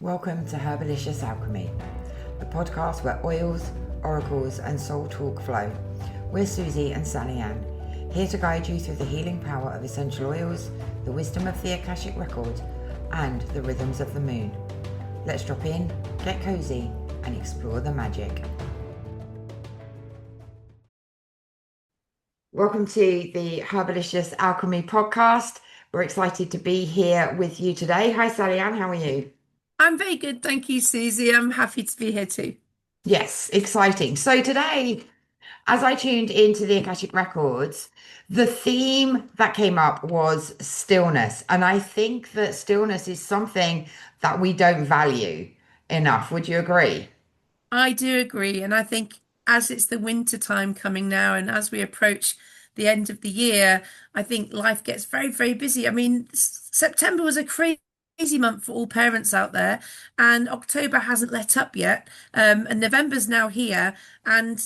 Welcome to Herbalicious Alchemy, the podcast where oils, oracles, and soul talk flow. We're Suzi and Sallyanne, here to guide you through the healing power of essential oils, the wisdom of the Akashic record, and the rhythms of the moon. Let's drop in, get cozy, and explore the magic. Welcome to the Herbalicious Alchemy podcast. We're excited to be here with you today. Hi, Sallyanne, how are you? I'm very good, thank you, Susie. I'm happy to be here too. Yes, exciting. So today, as I tuned into the Akashic Records, the theme that came up was stillness. And I think that stillness is something that we don't value enough. Would you agree? I do agree, and I think as it's the winter time coming now, and as we approach the end of the year, I think life gets very, very busy. I mean, September was a crazy month for all parents out there, and October hasn't let up yet, and November's now here, and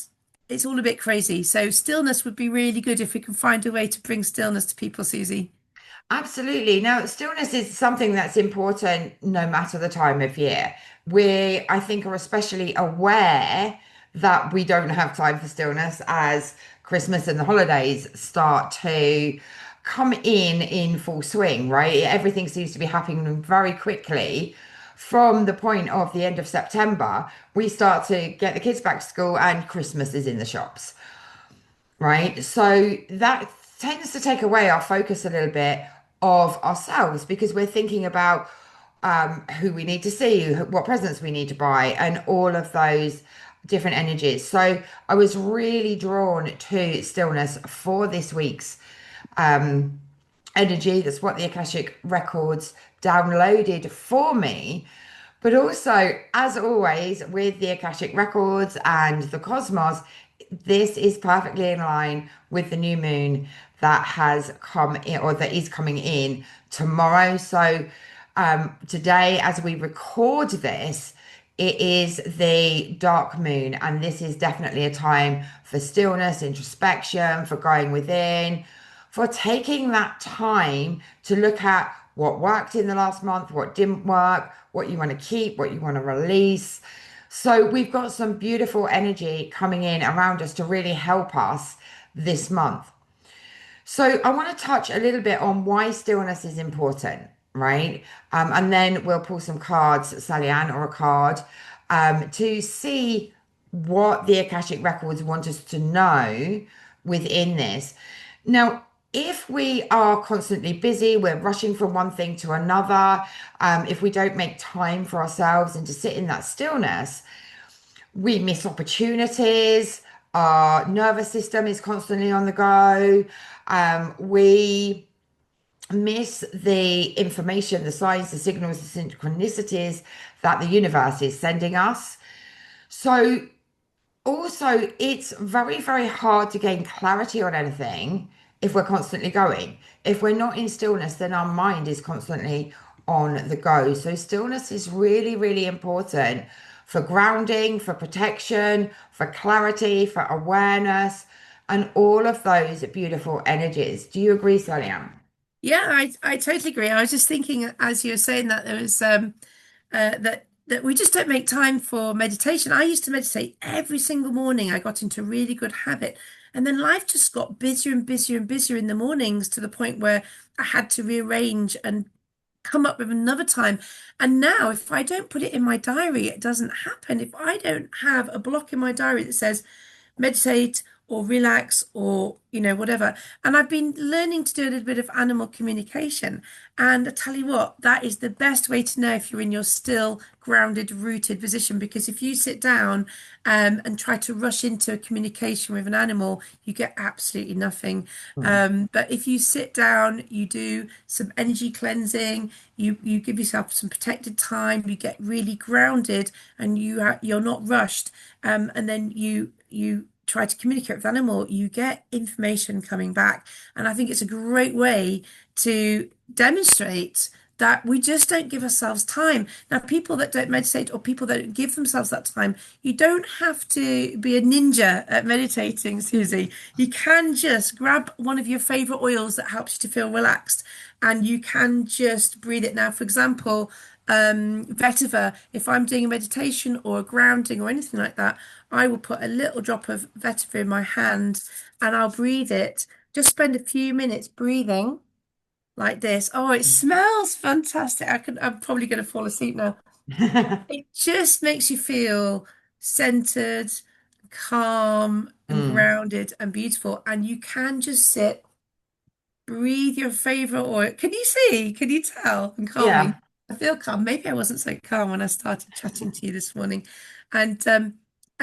it's all a bit crazy. So stillness would be really good if we can find a way to bring stillness to people, Susie. Absolutely. Now, stillness is something that's important no matter the time of year. We, I think, are especially aware that we don't have time for stillness as Christmas and the holidays start to come in full swing, right? Everything seems to be happening very quickly. From the point of the end of September, we start to get the kids back to school and Christmas is in the shops, right? So that tends to take away our focus a little bit of ourselves because we're thinking about who we need to see, what presents we need to buy, and all of those different energies. So I was really drawn to stillness for this week's energy. That's what the Akashic Records downloaded for me. But also, as always, with the Akashic Records and the cosmos, this is perfectly in line with the new moon that has come in or that is coming in tomorrow. So, today, as we record this, it is the dark moon, and this is definitely a time for stillness, introspection, for going within, for taking that time to look at what worked in the last month, what didn't work, what you want to keep, what you want to release. So we've got some beautiful energy coming in around us to really help us this month. So I want to touch a little bit on why stillness is important, right? And then we'll pull some cards, Sallyanne, or a card, to see what the Akashic Records want us to know within this. Now, if we are constantly busy, we're rushing from one thing to another, if we don't make time for ourselves and to sit in that stillness, we miss opportunities. Our nervous system is constantly on the go. We miss the information, the signs, the signals, the synchronicities that the universe is sending us. So, also, it's very, very hard to gain clarity on anything if we're constantly going. If we're not in stillness, then our mind is constantly on the go. So, stillness is really, really important for grounding, for protection, for clarity, for awareness, and all of those beautiful energies. Do you agree, Sallyanne? Yeah, I totally agree. I was just thinking as you were saying that there was that we just don't make time for meditation. I used to meditate every single morning. I got into a really good habit. And then life just got busier and busier and busier in the mornings to the point where I had to rearrange and come up with another time. And now, if I don't put it in my diary, it doesn't happen. If I don't have a block in my diary that says meditate or relax or whatever, and I've been learning to do a little bit of animal communication, and I tell you what, that is the best way to know if you're in your still grounded rooted position, because if you sit down and try to rush into a communication with an animal, you get absolutely nothing. But if you sit down, you do some energy cleansing, you give yourself some protected time, you get really grounded, and you're not rushed, and then you try to communicate with the animal, you get information coming back. And I think it's a great way to demonstrate that we just don't give ourselves time. Now, people that don't meditate or people that don't give themselves that time, you don't have to be a ninja at meditating, Susie. You can just grab one of your favorite oils that helps you to feel relaxed and you can just breathe it. Now, for example, Vetiver, if I'm doing a meditation or a grounding or anything like that, I will put a little drop of vetiver in my hand and I'll breathe it. Just spend a few minutes breathing like this. Oh, it smells fantastic. I'm probably going to fall asleep now. It just makes you feel centered, calm, and Mm. grounded and beautiful. And you can just sit, breathe your favorite oil. Can you see? Can you tell? I'm calming. Yeah. I feel calm. Maybe I wasn't so calm when I started chatting to you this morning. And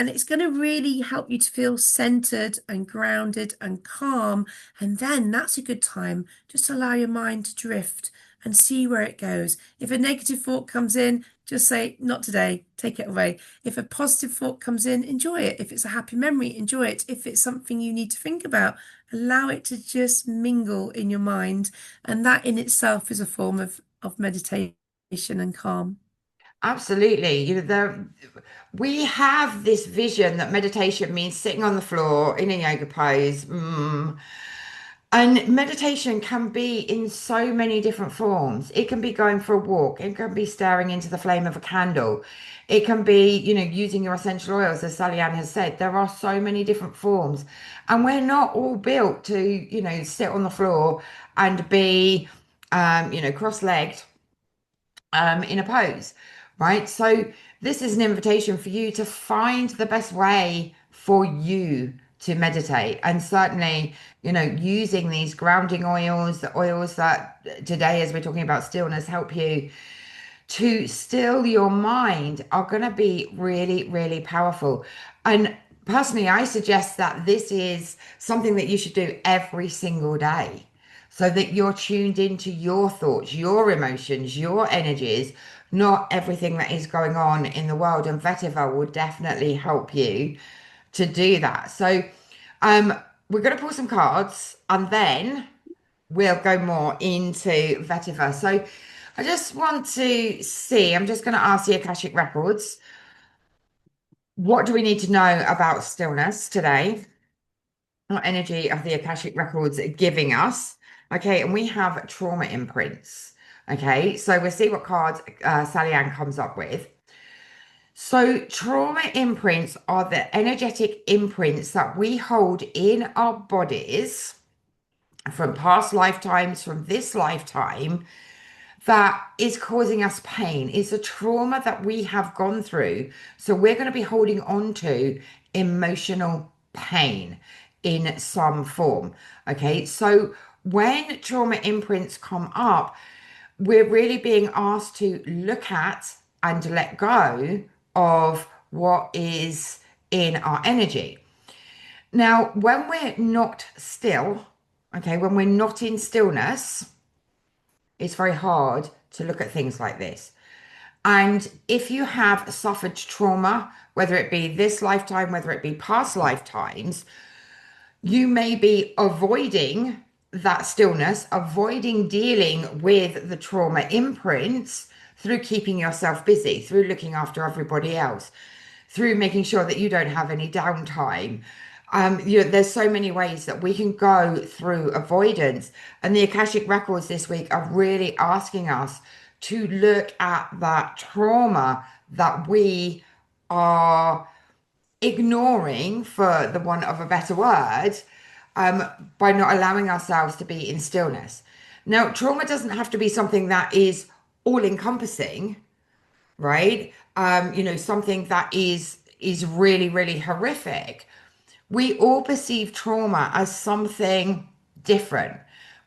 it's going to really help you to feel centered and grounded and calm. And then that's a good time. Just allow your mind to drift and see where it goes. If a negative thought comes in, just say, not today, take it away. If a positive thought comes in, enjoy it. If it's a happy memory, enjoy it. If it's something you need to think about, allow it to just mingle in your mind. And that in itself is a form of meditation and calm. Absolutely. We have this vision that meditation means sitting on the floor in a yoga pose. And meditation can be in so many different forms. It can be going for a walk. It can be staring into the flame of a candle. It can be, using your essential oils, as Sallyanne has said. There are so many different forms. And we're not all built to, sit on the floor and be, cross-legged in a pose, right? So this is an invitation for you to find the best way for you to meditate. And certainly, using these grounding oils, the oils that today, as we're talking about stillness, help you to still your mind are going to be really, really powerful. And personally, I suggest that this is something that you should do every single day so that you're tuned into your thoughts, your emotions, your energies, not everything that is going on in the world. And Vetiver will definitely help you to do that. So, um, we're going to pull some cards and then we'll go more into vetiver. So I just want to see, I'm just going to ask the Akashic Records, what do we need to know about stillness today? What energy of the Akashic Records giving us? Okay, and we have trauma imprints. Okay, so we'll see what cards Sallyanne comes up with. So, trauma imprints are the energetic imprints that we hold in our bodies from past lifetimes, from this lifetime, that is causing us pain. It's a trauma that we have gone through. So we're going to be holding on to emotional pain in some form. Okay. So when trauma imprints come up, we're really being asked to look at and let go of what is in our energy. Now, when we're not still, okay, when we're not in stillness, it's very hard to look at things like this. And if you have suffered trauma, whether it be this lifetime, whether it be past lifetimes, you may be avoiding that stillness, avoiding dealing with the trauma imprints through keeping yourself busy, through looking after everybody else, through making sure that you don't have any downtime. There's so many ways that we can go through avoidance, and the Akashic Records this week are really asking us to look at that trauma that we are ignoring, for the want of a better word, um, by not allowing ourselves to be in stillness. Now, trauma doesn't have to be something that is all encompassing, right? Something that is really, really horrific. We all perceive trauma as something different,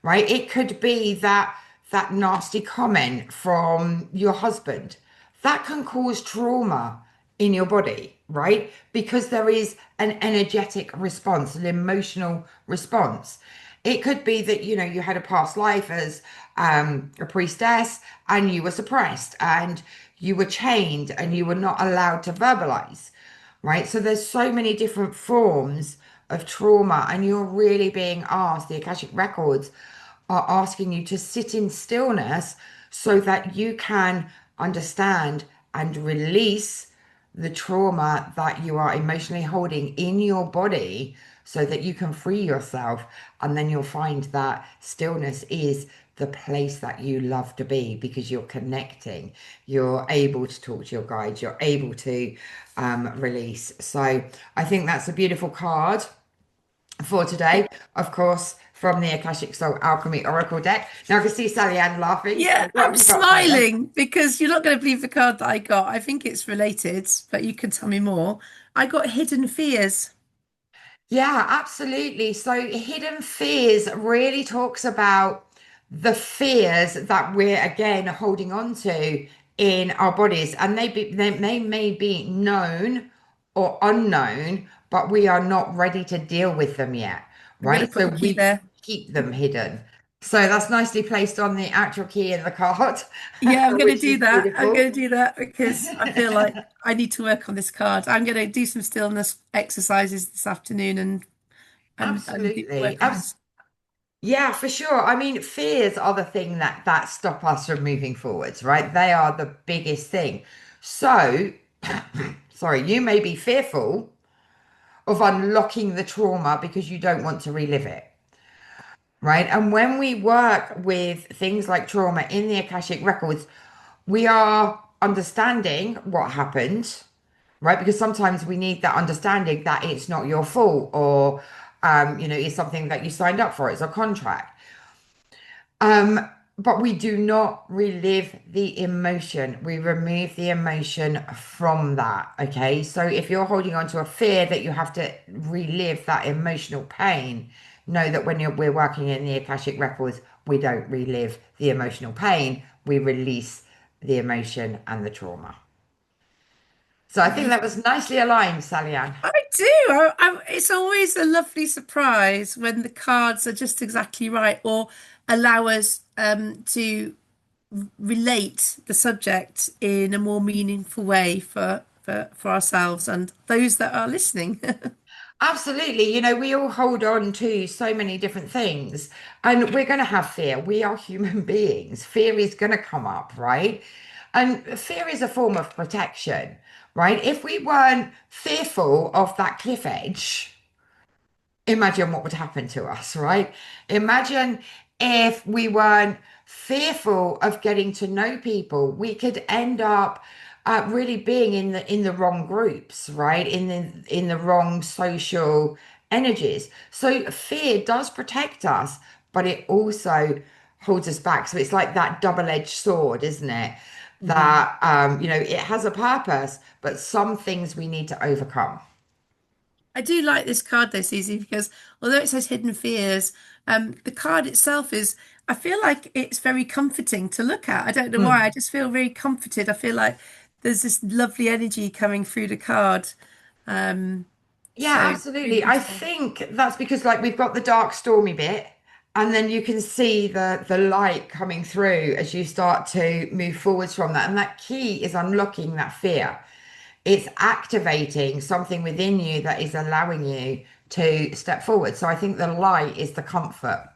right? It could be that nasty comment from your husband that can cause trauma in your body, right? Because there is an energetic response, an emotional response. It could be that you had a past life as a priestess and you were suppressed and you were chained and you were not allowed to verbalize, right? So there's so many different forms of trauma, and you're really being asked, the Akashic Records are asking you to sit in stillness so that you can understand and release the trauma that you are emotionally holding in your body so that you can free yourself. And then you'll find that stillness is the place that you love to be because you're connecting, you're able to talk to your guides, you're able to release. So I think that's a beautiful card for today, of course, from the Akashic Soul Alchemy Oracle deck. Now I can see Sally Ann laughing. So Yeah, what I'm have you got for me then? smiling because you're not going to believe the card that I got. I think it's related, but you can tell me more. I got hidden fears. Yeah, absolutely. So hidden fears really talks about the fears that we're again holding on to in our bodies, and they may be known or unknown, but we are not ready to deal with them yet, I'm going to right? put So the key we there. keep them hidden. So that's nicely placed on the actual key in the card, Yeah, I'm going to which do is that. I'm beautiful. going to do that because I feel like I need to work on this card. I'm going to do some stillness exercises this afternoon and Absolutely. work on this. Yeah, for sure. I mean, fears are the thing that stop us from moving forwards, right? They are the biggest thing. So, sorry, you may be fearful of unlocking the trauma because you don't want to relive it, right? And when we work with things like trauma in the Akashic records, we are understanding what happened, right? Because sometimes we need that understanding that it's not your fault or it's something that you signed up for. It's a contract. But we do not relive the emotion. We remove the emotion from that. Okay. So if you're holding on to a fear that you have to relive that emotional pain, know that when we're working in the Akashic records, we don't relive the emotional pain. We release the emotion and the trauma. So I think that was nicely aligned, Sally Ann. I do. It's always a lovely surprise when the cards are just exactly right or allow us to relate the subject in a more meaningful way for ourselves and those that are listening. Absolutely. We all hold on to so many different things and we're going to have fear. We are human beings. Fear is going to come up, right? And fear is a form of protection, right? If we weren't fearful of that cliff edge, imagine what would happen to us, right? Imagine if we weren't fearful of getting to know people, we could end up really being in the wrong groups, right? In the wrong social energies. So fear does protect us, but it also holds us back. So it's like that double-edged sword, isn't it? Mhm. That it has a purpose, but some things we need to overcome. I do like this card though, Susie, because although it says hidden fears, the card itself is, I feel like it's very comforting to look at. I don't know why. I Mm. just feel very comforted. I feel like there's this lovely energy coming through the card. Um, Yeah, so really absolutely. I beautiful. think that's because like we've got the dark stormy bit and then you can see the light coming through as you start to move forwards from that. And that key is unlocking that fear. It's activating something within you that is allowing you to step forward. So I think the light is the comfort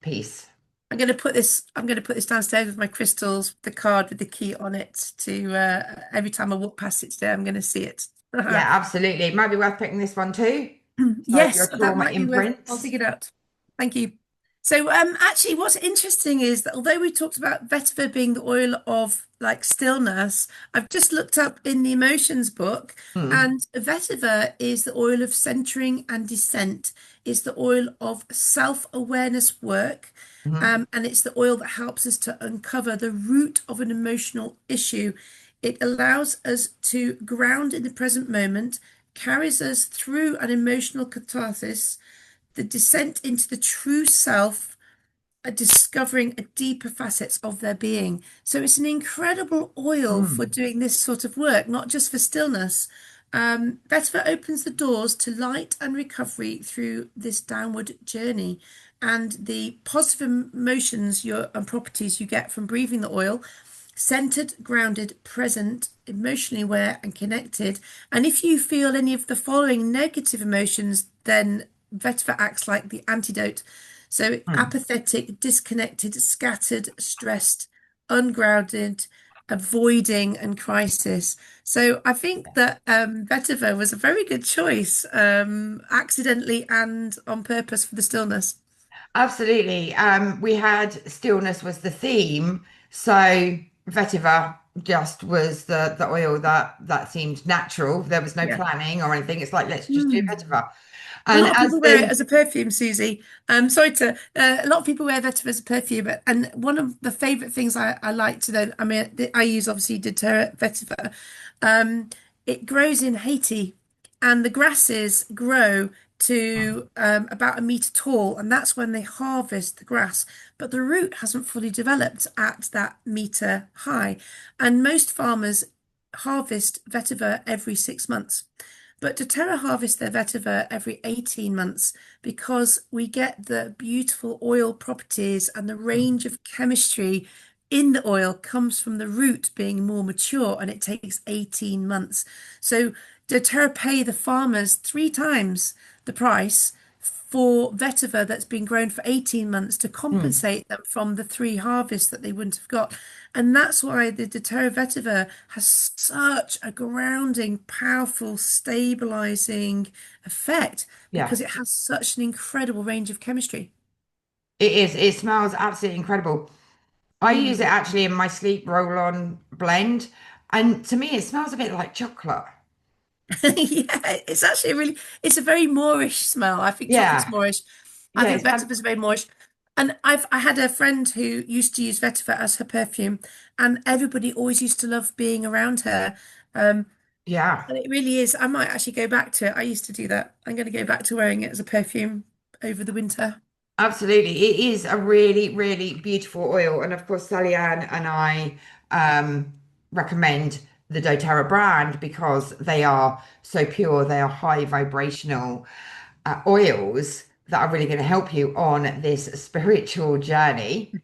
piece. I'm going to put this downstairs with my crystals, the card with the key on it to every time I walk past it today, I'm going to see it. Yeah, absolutely. It might be worth picking this one too. So your Yes, that trauma might be worth. I'll imprints. dig it out. Thank you. So, actually, what's interesting is that although we talked about vetiver being the oil of like stillness, I've just looked up in the emotions book, Mm, and vetiver is the oil of centering and descent. It's the oil of self-awareness work, mhm, and it's the oil that helps us to uncover the root of an emotional issue. It allows us to ground in the present moment, carries us through an emotional catharsis, the descent into the true self, discovering a deeper facets of their being. So it's an incredible oil for mm. doing this sort of work, not just for stillness. Vetiver opens the doors to light and recovery through this downward journey. And the positive emotions and properties you get from breathing the oil, centered, grounded, present, emotionally aware, and connected. And if you feel any of the following negative emotions, then vetiver acts like the antidote. So Mm. apathetic, disconnected, scattered, stressed, ungrounded, avoiding, and crisis. So I think that vetiver was a very good choice, accidentally and on purpose for the stillness. Absolutely. We had Stillness was the theme, so Vetiver just was the oil that seemed natural. There was no Yeah. planning or anything. It's like let's just do Mm. Vetiver. A And lot of as people wear it the as a perfume, Susie. Sorry to, a lot of people wear vetiver as a perfume, and one of the favorite things I like to know, I mean, I use obviously doTERRA vetiver. Um, it grows in Haiti, and the grasses grow to about a meter tall, and that's when they harvest the grass. But the root hasn't fully developed at that meter high, and most farmers harvest vetiver every 6 months. But doTERRA harvest their vetiver every 18 months because we get the beautiful oil properties and the range of chemistry in the oil comes from the root being more mature, and it takes 18 months. So doTERRA pay the farmers 3 times the price for vetiver that's been grown for 18 months to Mm. compensate them from the 3 harvests that they wouldn't have got. And that's why the doTERRA vetiver has such a grounding, powerful, stabilizing effect Yeah, because it has such an incredible range of chemistry. it is. It smells absolutely incredible. I use it Mm. actually in my sleep roll-on blend, and to me, it smells a bit like chocolate. Yeah, it's actually it's a very Moorish smell. I think chocolate's Yeah, Moorish. I yeah, think vetiver's very Moorish. And I had a friend who used to use vetiver as her perfume, and everybody always used to love being around her. Um, yeah. and it really is. I might actually go back to it. I used to do that. I'm going to go back to wearing it as a perfume over the winter. Absolutely. It is a really, really beautiful oil. And of course, Sallyanne and I recommend the doTERRA brand because they are so pure. They are high vibrational oils that are really going to help you on this spiritual journey.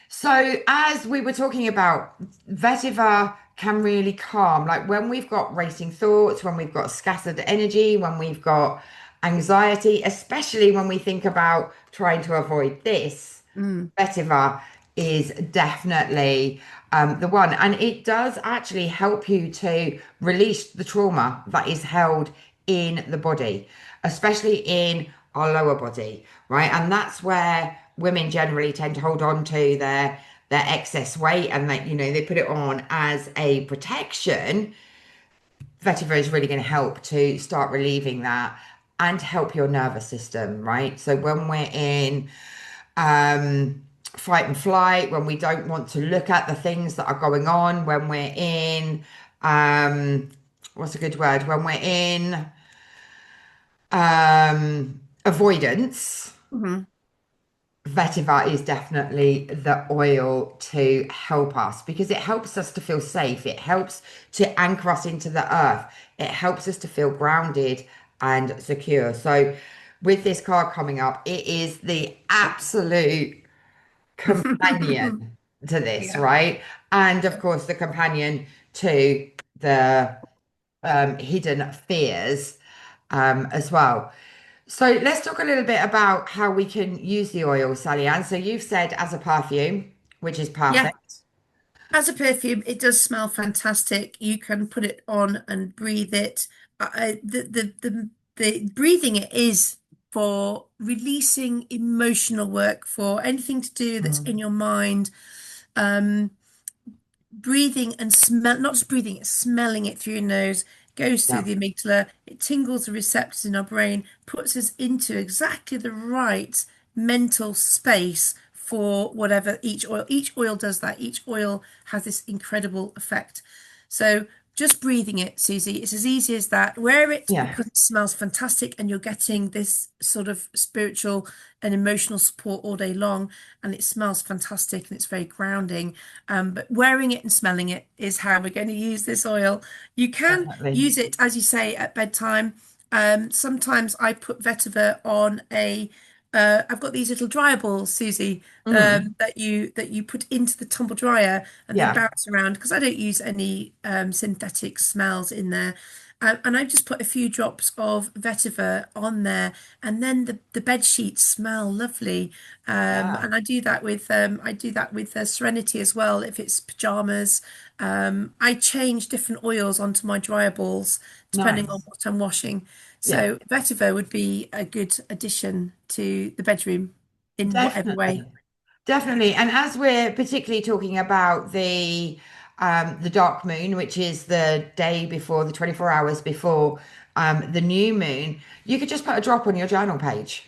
So, as we were talking about, vetiver can really calm. Like when we've got racing thoughts, when we've got scattered energy, when we've got anxiety, especially when we think about trying to avoid this, Mm. vetiver is definitely the one. And it does actually help you to release the trauma that is held in the body, especially in our lower body, right? And that's where women generally tend to hold on to their excess weight and that, they put it on as a protection. Vetiver is really going to help to start relieving that and help your nervous system, right? So when we're in fight and flight, when we don't want to look at the things that are going on, when we're in, what's a good word? When we're in avoidance, Mhm. vetiver is definitely the oil to help us because it helps us to feel safe. It helps to anchor us into the earth. It helps us to feel grounded and secure. So, with this card coming up, it is the absolute companion to this, Yeah. right? And of course, the companion to the hidden fears as well. So let's talk a little bit about how we can use the oil, Sally Ann. So you've said as a perfume, which is Yeah. perfect. As a perfume, it does smell fantastic. You can put it on and breathe it. The breathing it is for releasing emotional work, for anything to do that's in Mm. your mind. Um, Breathing and smell, not just breathing, it's smelling it through your nose, goes through Yeah, the amygdala, it tingles the receptors in our brain, puts us into exactly the right mental space for whatever each oil does that. Each oil has this incredible effect. So just breathing it, Susie, it's as easy as that. Wear it yeah, because it smells fantastic and you're getting this sort of spiritual and emotional support all day long, and it smells fantastic and it's very grounding. But wearing it and smelling it is how we're going to use this oil. You can definitely. use it, as you say, at bedtime. Sometimes I put vetiver on I've got these little dryer balls, Susie, Mm. that you put into the tumble dryer and they Yeah, bounce around because I don't use any synthetic smells in there. And I just put a few drops of vetiver on there, and then the bed sheets smell lovely. yeah, And I do that with Serenity as well. If it's pajamas, I change different oils onto my dryer balls depending on Nice. what I'm washing. Yeah, So vetiver would be a good addition to the bedroom in whatever way. definitely. Definitely. And as we're particularly talking about the dark moon, which is the day before, the 24 hours before the new moon, you could just put a drop on your journal page.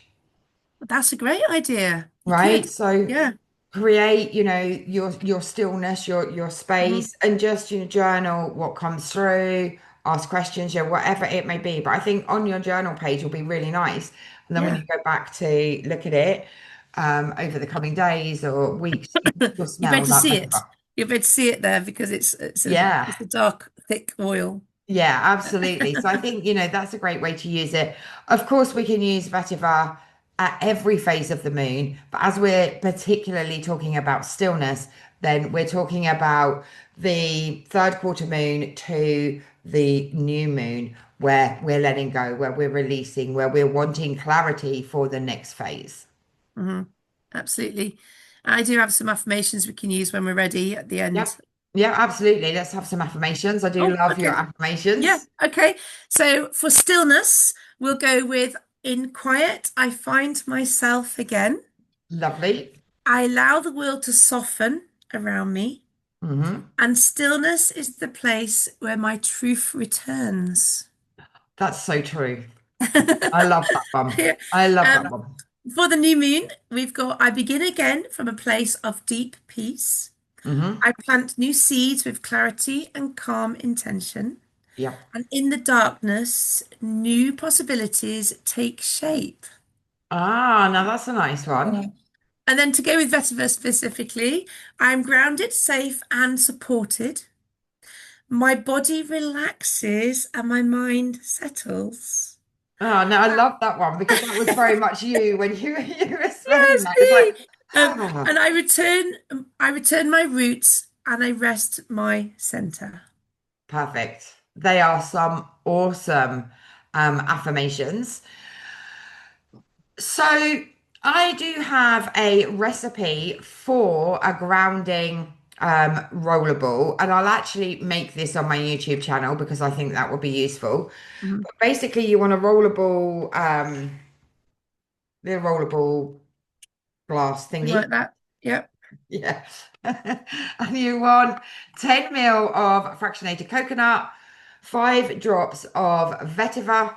That's a great idea. You Right? could. So Yeah. create, your stillness, your Mhm. space, and just journal what comes through, ask questions, whatever it may be. But I think on your journal page will be really nice. And then when you Yeah. go back to look at it over the coming days or weeks, you'll You better smell to that see it. vetiver. You better see it there because Yeah. it's a dark, thick oil. Yeah, absolutely. So I think, that's a great way to use it. Of course, we can use vetiver at every phase of the moon, but as we're particularly talking about stillness, then we're talking about the third quarter moon to the new moon, where we're letting go, where we're releasing, where we're wanting clarity for the next phase. Hmm. Absolutely. I do have some affirmations we can use when we're ready at the end. Yep. Yeah, absolutely. Let's have some affirmations. I do Oh, love your okay. Yeah. affirmations. Okay. So for stillness, we'll go with in quiet, I find myself again. Lovely. I allow the world to soften around me. Hmm. And stillness is the place where my truth returns. That's so true. I love that one. Yeah. I love Um, that one. for the new moon, we've got I begin again from a place of deep peace. Hmm. I plant new seeds with clarity and calm intention. Yep. And in the darkness, new possibilities take shape. Ah, now that's a nice Yeah. one. And then to go with vetiver specifically, I'm grounded, safe, and supported. My body relaxes and my mind settles. Oh, no, I love that one because that was very much you when you were saying Yes, that. It's like, me. ah, And I return my roots and I rest my center. perfect. They are some awesome affirmations. So I do have a recipe for a grounding rollerball, and I'll actually make this on my YouTube channel because I think that would be useful. Mhm. But basically, you want a rollerball, the rollerball glass You thingy. like that? Yep. Yeah. And you want 10 mil of fractionated coconut, 5 drops of vetiver,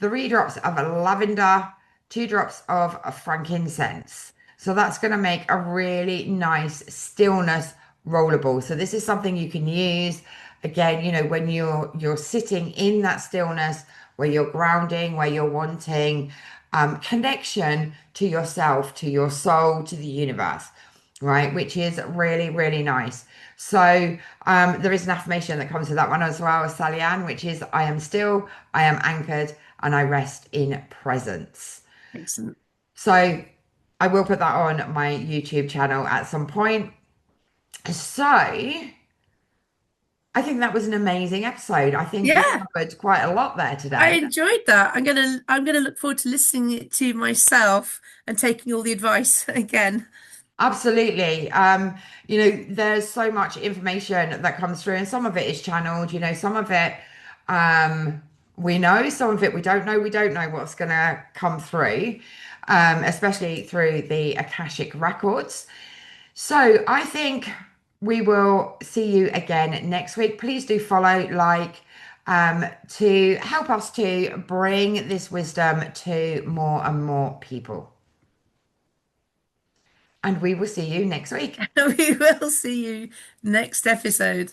3 drops of lavender, 2 drops of frankincense. So that's going to make a really nice stillness rollerball. So this is something you can use again, when you're sitting in that stillness, where you're grounding, where you're wanting connection to yourself, to your soul, to the universe, right? Which is really, really nice. So there is an affirmation that comes with that one as well as Sallyanne, which is I am still, I am anchored, and I rest in presence. Excellent. So I will put that on my YouTube channel at some point. So I think that was an amazing episode. I think we Yeah, covered quite a lot there I today. enjoyed that. I'm gonna look forward to listening it to myself and taking all the advice again. Absolutely. There's so much information that comes through, and some of it is channeled, some of it um we know, some of it we don't know. We don't know what's gonna come through, especially through the Akashic records. So I think we will see you again next week. Please do follow, to help us to bring this wisdom to more and more people. And we will see you next week. We will see you next episode.